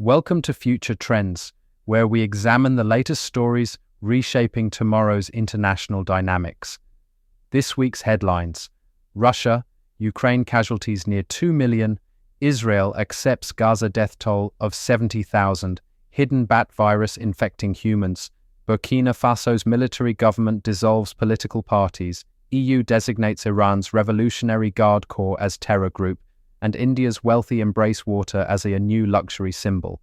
Welcome to Future Trends, where we examine the latest stories reshaping tomorrow's international dynamics. This week's headlines: Russia, Ukraine casualties near 2 million, Israel accepts Gaza death toll of 70,000, hidden bat virus infecting humans, Burkina Faso's military government dissolves political parties, EU designates Iran's Revolutionary Guard Corps as terror group, and India's wealthy embrace water as a new luxury symbol.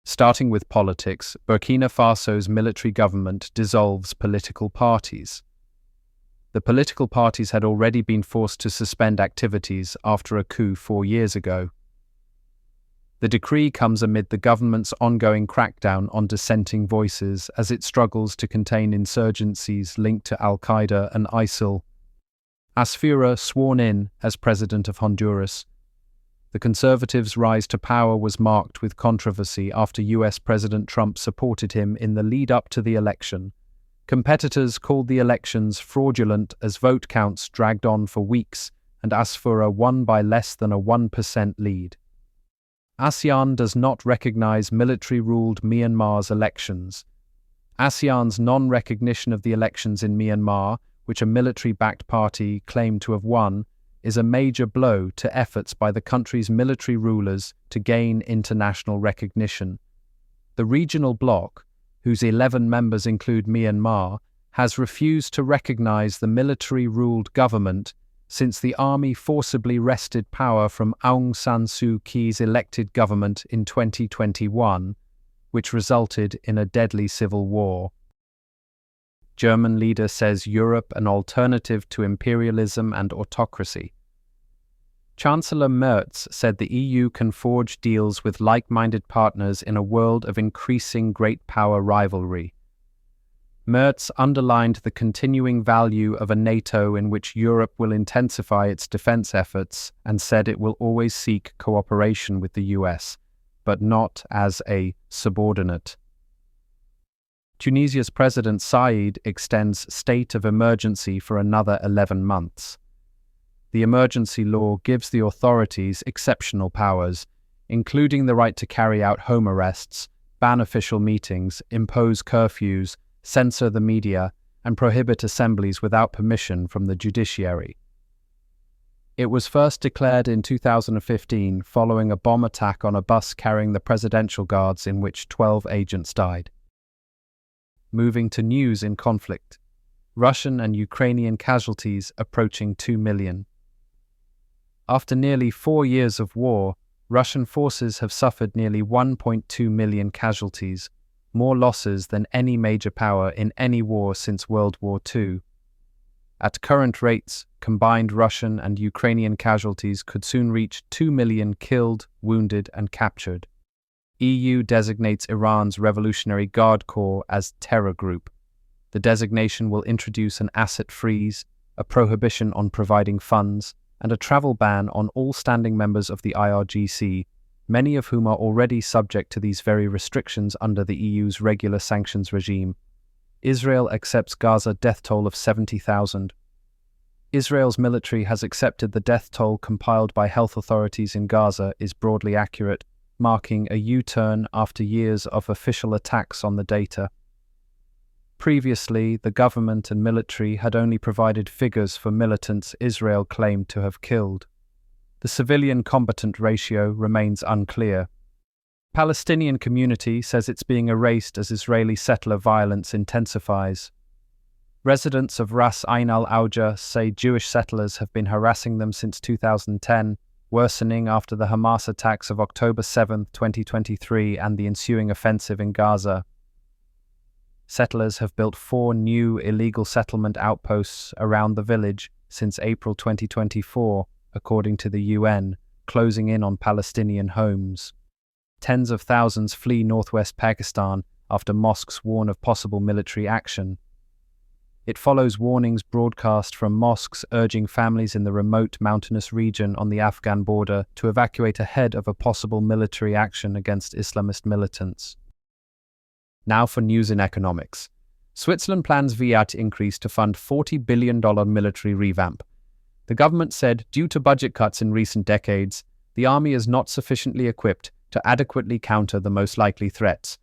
Starting with politics, Burkina Faso's military government dissolves political parties. The political parties had already been forced to suspend activities after a coup 4 years ago. The decree comes amid the government's ongoing crackdown on dissenting voices as it struggles to contain insurgencies linked to Al-Qaeda and ISIL. Asfura sworn in as president of Honduras. The conservatives' rise to power was marked with controversy after US President Trump supported him in the lead-up to the election. Competitors called the elections fraudulent as vote counts dragged on for weeks, and Asfura won by less than a 1% lead. ASEAN does not recognize military-ruled Myanmar's elections. ASEAN's non-recognition of the elections in Myanmar, which a military-backed party claimed to have won, is a major blow to efforts by the country's military rulers to gain international recognition. The regional bloc, whose 11 members include Myanmar, has refused to recognize the military-ruled government since the army forcibly wrested power from Aung San Suu Kyi's elected government in 2021, which resulted in a deadly civil war. German leader says Europe an alternative to imperialism and autocracy. Chancellor Merz said the EU can forge deals with like-minded partners in a world of increasing great power rivalry. Merz underlined the continuing value of a NATO in which Europe will intensify its defense efforts and said it will always seek cooperation with the US, but not as a subordinate. Tunisia's President Said extends state of emergency for another 11 months. The emergency law gives the authorities exceptional powers, including the right to carry out home arrests, ban official meetings, impose curfews, censor the media, and prohibit assemblies without permission from the judiciary. It was first declared in 2015 following a bomb attack on a bus carrying the presidential guards in which 12 agents died. Moving to news in conflict. Russian and Ukrainian casualties approaching 2 million. After nearly 4 years of war, Russian forces have suffered nearly 1.2 million casualties, more losses than any major power in any war since World War II. At current rates, combined Russian and Ukrainian casualties could soon reach 2 million killed, wounded, and captured. EU designates Iran's Revolutionary Guard Corps as terror group. The designation will introduce an asset freeze, a prohibition on providing funds, and a travel ban on all standing members of the IRGC, many of whom are already subject to these very restrictions under the EU's regular sanctions regime. Israel accepts Gaza death toll of 70,000. Israel's military has accepted the death toll compiled by health authorities in Gaza is broadly accurate, marking a U-turn after years of official attacks on the data. Previously, the government and military had only provided figures for militants Israel claimed to have killed. The civilian combatant ratio remains unclear. Palestinian community says it's being erased as Israeli settler violence intensifies. Residents of Ras Ain al-Auja say Jewish settlers have been harassing them since 2010, worsening after the Hamas attacks of October 7, 2023 and the ensuing offensive in Gaza. Settlers have built 4 new illegal settlement outposts around the village since April 2024, according to the UN, closing in on Palestinian homes. Tens of thousands flee northwest Pakistan after mosques warn of possible military action. It follows warnings broadcast from mosques urging families in the remote mountainous region on the Afghan border to evacuate ahead of a possible military action against Islamist militants. Now for news in economics. Switzerland plans VAT increase to fund $40 billion military revamp. The government said, due to budget cuts in recent decades, the army is not sufficiently equipped to adequately counter the most likely threats.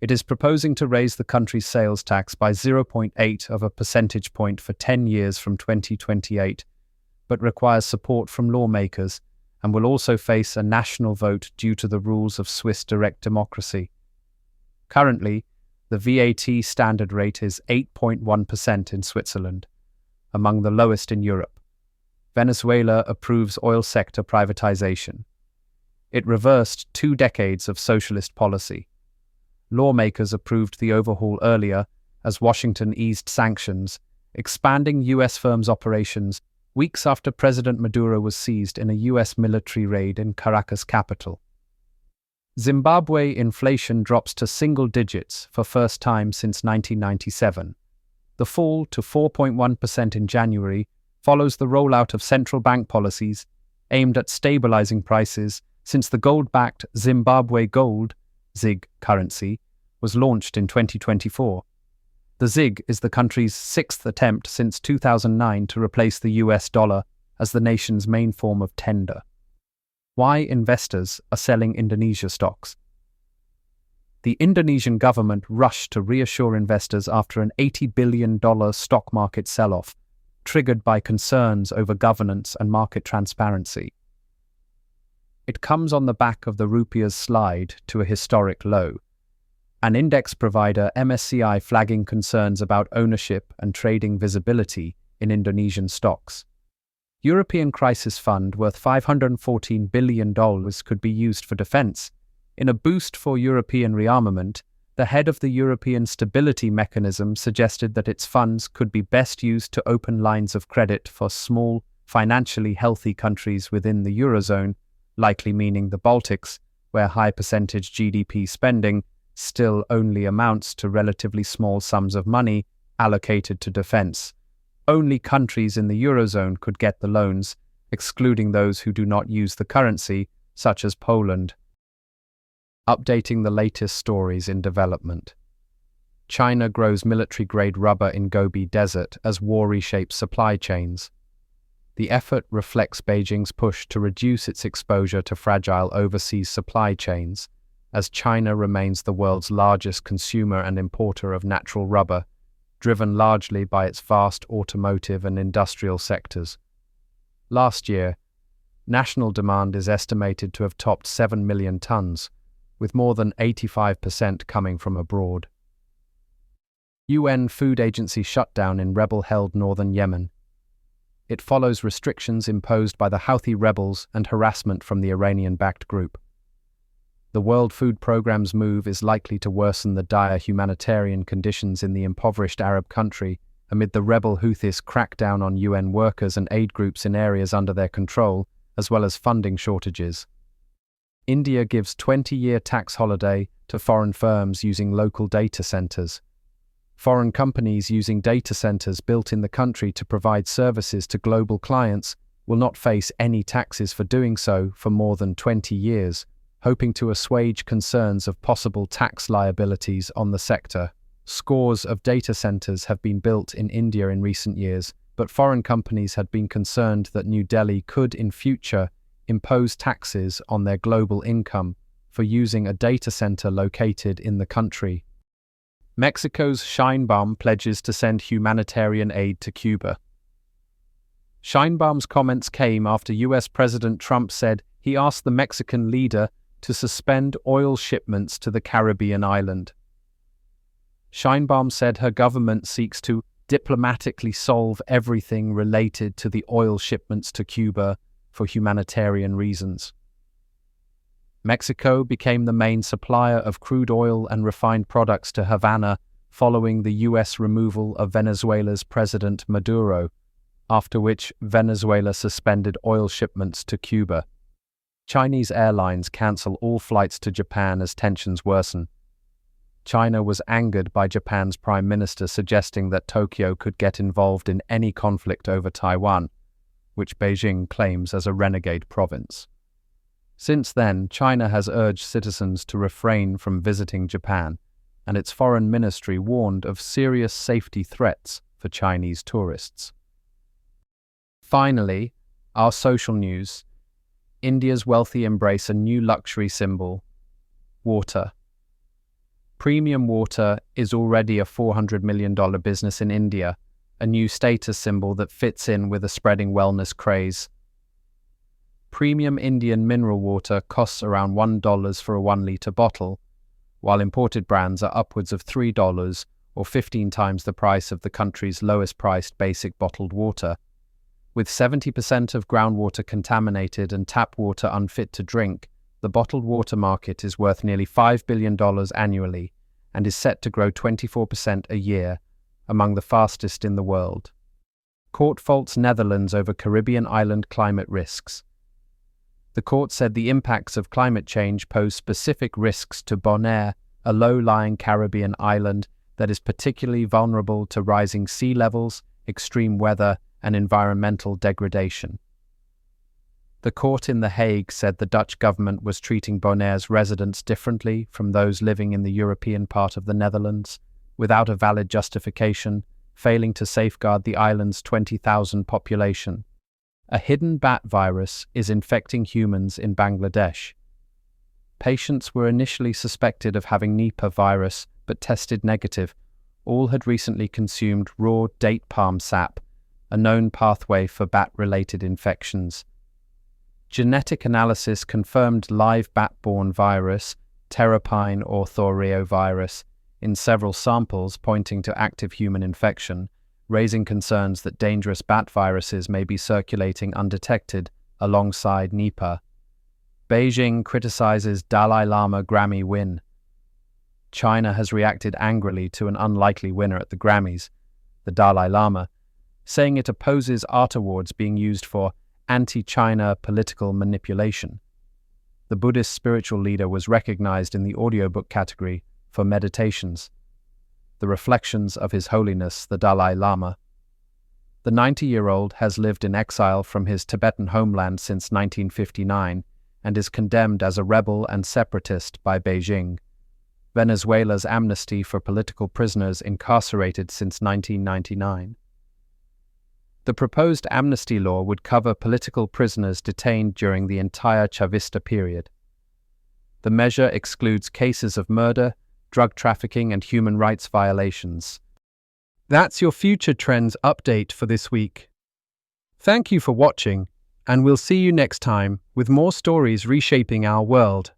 It is proposing to raise the country's sales tax by 0.8 of a percentage point for 10 years from 2028, but requires support from lawmakers and will also face a national vote due to the rules of Swiss direct democracy. Currently, the VAT standard rate is 8.1% in Switzerland, among the lowest in Europe. Venezuela approves oil sector privatization. It reversed 2 decades of socialist policy. Lawmakers approved the overhaul earlier as Washington eased sanctions, expanding U.S. firms' operations weeks after President Maduro was seized in a U.S. military raid in Caracas capital. Zimbabwe inflation drops to single digits for first time since 1997. The fall to 4.1% in January follows the rollout of central bank policies aimed at stabilizing prices since the gold-backed Zimbabwe Gold (ZiG) currency was launched in 2024. The ZiG is the country's 6th attempt since 2009 to replace the US dollar as the nation's main form of tender. Why investors are selling Indonesia stocks. The Indonesian government rushed to reassure investors after an $80 billion stock market sell-off, triggered by concerns over governance and market transparency. It comes on the back of the rupiah's slide to a historic low. An index provider, MSCI, flagging concerns about ownership and trading visibility in Indonesian stocks. European Crisis Fund worth $514 billion could be used for defense. In a boost for European rearmament, the head of the European Stability Mechanism suggested that its funds could be best used to open lines of credit for small, financially healthy countries within the Eurozone, likely meaning the Baltics, where high percentage GDP spending still only amounts to relatively small sums of money allocated to defense. Only countries in the Eurozone could get the loans, excluding those who do not use the currency, such as Poland. Updating the latest stories in development. China grows military-grade rubber in Gobi Desert as war reshapes supply chains. The effort reflects Beijing's push to reduce its exposure to fragile overseas supply chains, as China remains the world's largest consumer and importer of natural rubber, driven largely by its vast automotive and industrial sectors. Last year, national demand is estimated to have topped 7 million tons, with more than 85% coming from abroad. UN Food Agency shutdown in rebel-held northern Yemen. It follows restrictions imposed by the Houthi rebels and harassment from the Iranian-backed group. The World Food Programme's move is likely to worsen the dire humanitarian conditions in the impoverished Arab country amid the rebel Houthis' crackdown on UN workers and aid groups in areas under their control, as well as funding shortages. India gives 20-year tax holiday to foreign firms using local data centers. Foreign companies using data centers built in the country to provide services to global clients will not face any taxes for doing so for more than 20 years, hoping to assuage concerns of possible tax liabilities on the sector. Scores of data centers have been built in India in recent years, but foreign companies had been concerned that New Delhi could in future impose taxes on their global income for using a data center located in the country. Mexico's Sheinbaum pledges to send humanitarian aid to Cuba. Sheinbaum's comments came after US President Trump said he asked the Mexican leader to suspend oil shipments to the Caribbean island. Sheinbaum said her government seeks to diplomatically solve everything related to the oil shipments to Cuba for humanitarian reasons. Mexico became the main supplier of crude oil and refined products to Havana following the US removal of Venezuela's President Maduro, after which Venezuela suspended oil shipments to Cuba. Chinese airlines cancel all flights to Japan as tensions worsen. China was angered by Japan's prime minister suggesting that Tokyo could get involved in any conflict over Taiwan, which Beijing claims as a renegade province. Since then, China has urged citizens to refrain from visiting Japan, and its foreign ministry warned of serious safety threats for Chinese tourists. Finally, our social news. India's wealthy embrace a new luxury symbol: water. Premium water is already a $400 million business in India, a new status symbol that fits in with a spreading wellness craze. Premium Indian mineral water costs around $1 for a 1-litre bottle, while imported brands are upwards of $3 or 15 times the price of the country's lowest-priced basic bottled water. With 70% of groundwater contaminated and tap water unfit to drink, the bottled water market is worth nearly $5 billion annually and is set to grow 24% a year, among the fastest in the world. Court faults Netherlands over Caribbean island climate risks. The court said the impacts of climate change pose specific risks to Bonaire, a low-lying Caribbean island that is particularly vulnerable to rising sea levels, extreme weather, and environmental degradation. The court in The Hague said the Dutch government was treating Bonaire's residents differently from those living in the European part of the Netherlands, without a valid justification, failing to safeguard the island's 20,000 population. A hidden bat virus is infecting humans in Bangladesh. Patients were initially suspected of having Nipah virus but tested negative. All had recently consumed raw date palm sap, a known pathway for bat-related infections. Genetic analysis confirmed live bat-borne virus, terrapine orthoreovirus, in several samples pointing to active human infection, raising concerns that dangerous bat viruses may be circulating undetected alongside Nipah. Beijing criticizes Dalai Lama Grammy win. China has reacted angrily to an unlikely winner at the Grammys, the Dalai Lama, saying it opposes art awards being used for anti-China political manipulation. The Buddhist spiritual leader was recognized in the audiobook category for meditations, the reflections of His Holiness the Dalai Lama. The 90-year-old has lived in exile from his Tibetan homeland since 1959 and is condemned as a rebel and separatist by Beijing. Venezuela's amnesty for political prisoners incarcerated since 1999. The proposed amnesty law would cover political prisoners detained during the entire Chavista period. The measure excludes cases of murder, drug trafficking, and human rights violations. That's your Future Trends update for this week. Thank you for watching, and we'll see you next time with more stories reshaping our world.